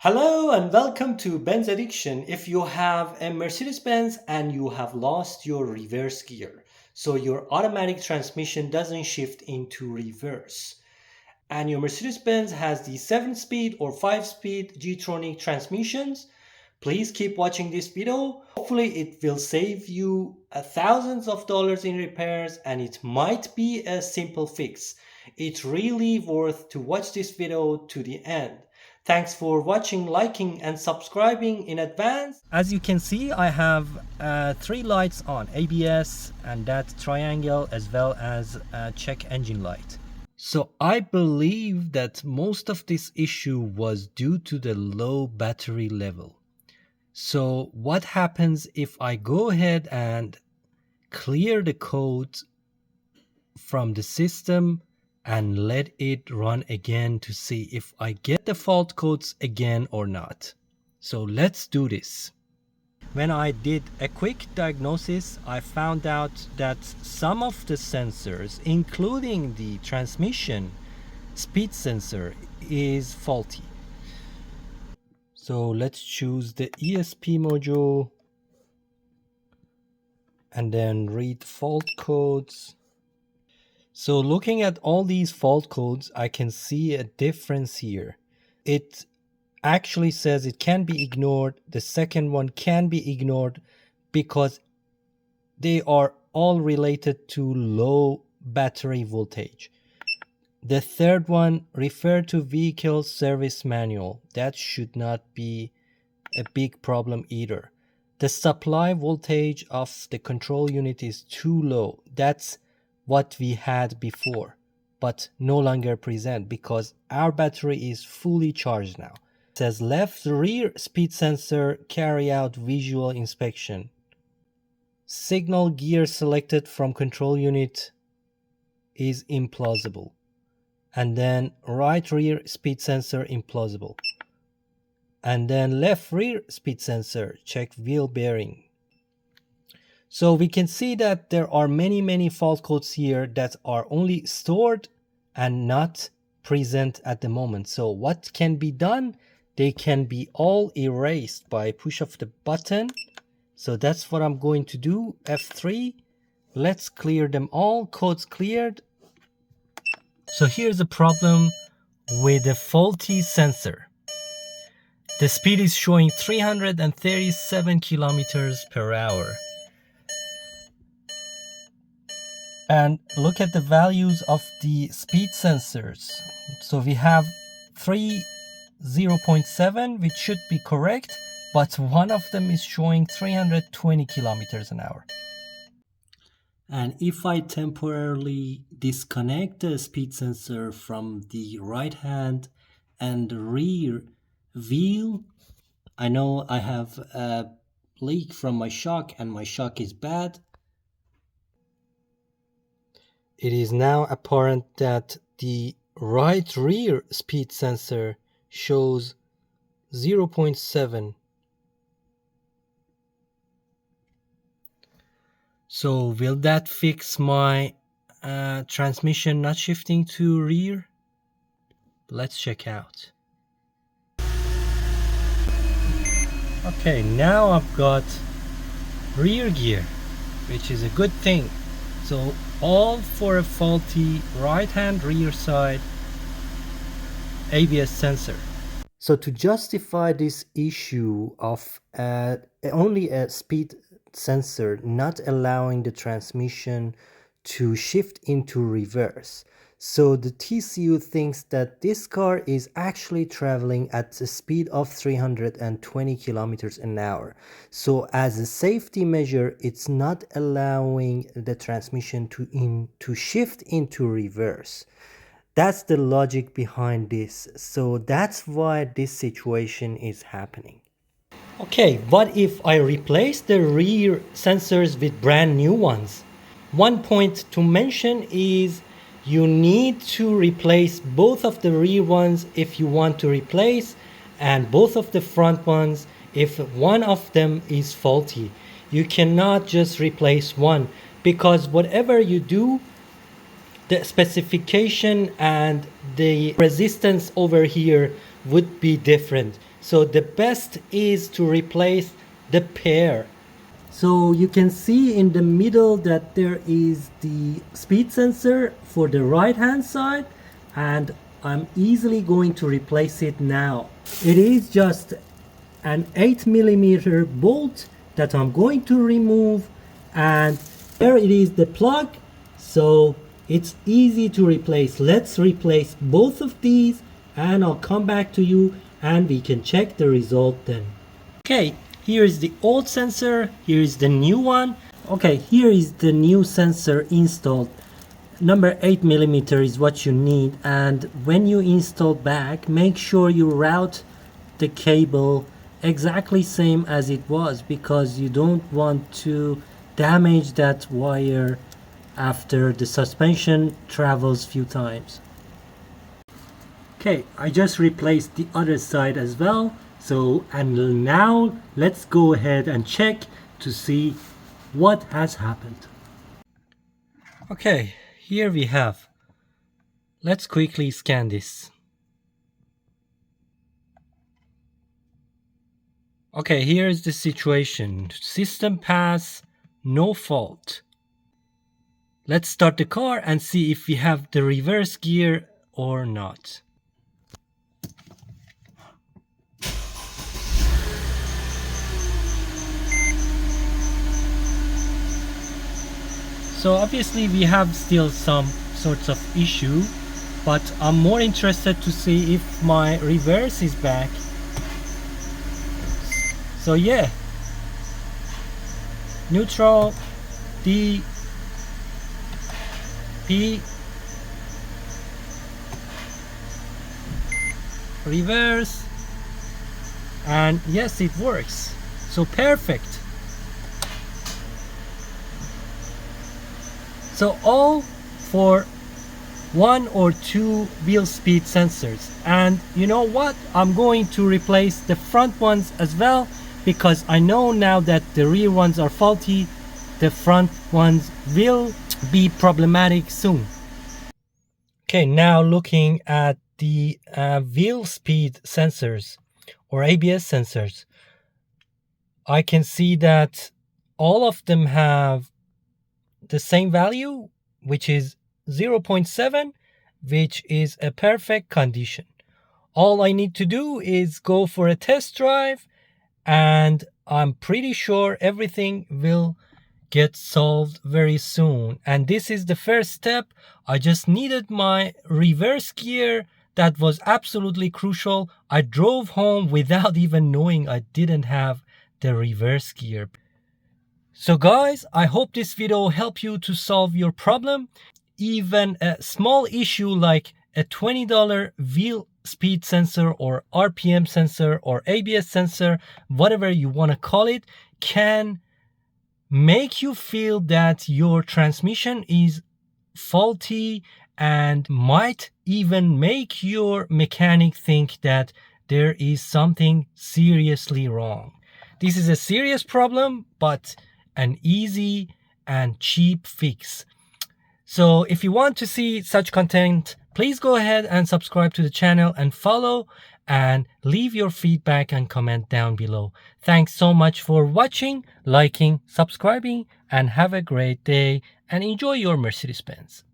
Hello and welcome to Benz Addiction. If you have a Mercedes Benz and you have lost your reverse gear, so your automatic transmission doesn't shift into reverse, and your Mercedes Benz has the 7-speed or 5-speed G-tronic transmissions, please keep watching this video. Hopefully it will save you thousands of dollars in repairs, and it might be a simple fix. It's really worth to watch this video to the end. Thanks for watching, liking and subscribing in advance. As you can see, I have three lights on: ABS and that triangle, as well as check engine light. So I believe that most of this issue was due to the low battery level. So what happens if I go ahead and clear the code from the system and let it run again to see if I get the fault codes again or not? So let's do this. When I did a quick diagnosis, I found out that some of the sensors, including the transmission speed sensor, is faulty. So let's choose the ESP module and then read fault codes. So looking at all these fault codes, I can see a difference here. It actually says it can be ignored. The second one can be ignored because they are all related to low battery voltage. The third one, refer to vehicle service manual. That should not be a big problem either. The supply voltage of the control unit is too low. That's what we had before, but no longer present because our battery is fully charged now. It says left rear speed sensor, carry out visual inspection. Signal gear selected from control unit is implausible. And then right rear speed sensor implausible. And then left rear speed sensor, check wheel bearing. So we can see that there are many fault codes here that are only stored and not present at the moment. So what can be done? They can be all erased by push of the button. So that's what I'm going to do. F3. Let's clear them all. Codes cleared. So here's the problem with the faulty sensor. The speed is showing 337 kilometers per hour. And look at the values of the speed sensors. So we have 0.7, which should be correct, but one of them is showing 320 kilometers an hour. And if I temporarily disconnect the speed sensor from the right hand and rear wheel, I know I have a leak from my shock and my shock is bad. It is now apparent that the right rear speed sensor shows 0.7. So will that fix my transmission not shifting to rear? Let's check out. Okay, now I've got rear gear, which is a good thing. So all for a faulty right hand rear side ABS sensor. So to justify this issue of only a speed sensor not allowing the transmission to shift into reverse, so the TCU thinks that this car is actually traveling at a speed of 320 kilometers an hour. So as a safety measure, it's not allowing the transmission to shift into reverse. That's the logic behind this. So that's why this situation is happening. Okay, what if I replace the rear sensors with brand new ones? One point to mention is you need to replace both of the rear ones if you want to replace, and both of the front ones if one of them is faulty. You cannot just replace one, because whatever you do, the specification and the resistance over here would be different. So the best is to replace the pair. So you can see in the middle that there is the speed sensor for the right hand side, and I'm easily going to replace it now. It is just an 8mm bolt that I'm going to remove, and there it is, the plug. So it's easy to replace. Let's replace both of these and I'll come back to you and we can check the result then. Okay, here is the old sensor, here is the new one. Okay, here is the new sensor installed. Number 8mm is what you need, and when you install back, make sure you route the cable exactly same as it was, because you don't want to damage that wire after the suspension travels few times. Okay, I just replaced the other side as well. So, and now let's go ahead and check to see what has happened. Okay, here we have. Let's quickly scan this. Okay, here is the situation. System pass, no fault. Let's start the car and see if we have the reverse gear or not. So obviously we have still some sorts of issue, but I'm more interested to see if my reverse is back. So yeah, neutral, D, P, reverse, and yes, it works. So perfect. So all for 1 or 2 wheel speed sensors. And you know what? I'm going to replace the front ones as well, because I know now that the rear ones are faulty. The front ones will be problematic soon. Okay, now looking at the wheel speed sensors or ABS sensors, I can see that all of them have the same value, which is 0.7, which is a perfect condition. All I need to do is go for a test drive, and I'm pretty sure everything will get solved very soon. And this is the first step. I just needed my reverse gear. That was absolutely crucial. I drove home without even knowing I didn't have the reverse gear. So guys, I hope this video helped you to solve your problem. Even a small issue like a $20 wheel speed sensor or RPM sensor or ABS sensor, whatever you want to call it, can make you feel that your transmission is faulty and might even make your mechanic think that there is something seriously wrong. This is a serious problem, but an easy and cheap fix. So if you want to see such content, please go ahead and subscribe to the channel and follow, and leave your feedback and comment down below. Thanks so much for watching, liking, subscribing, and have a great day and enjoy your Mercedes Benz.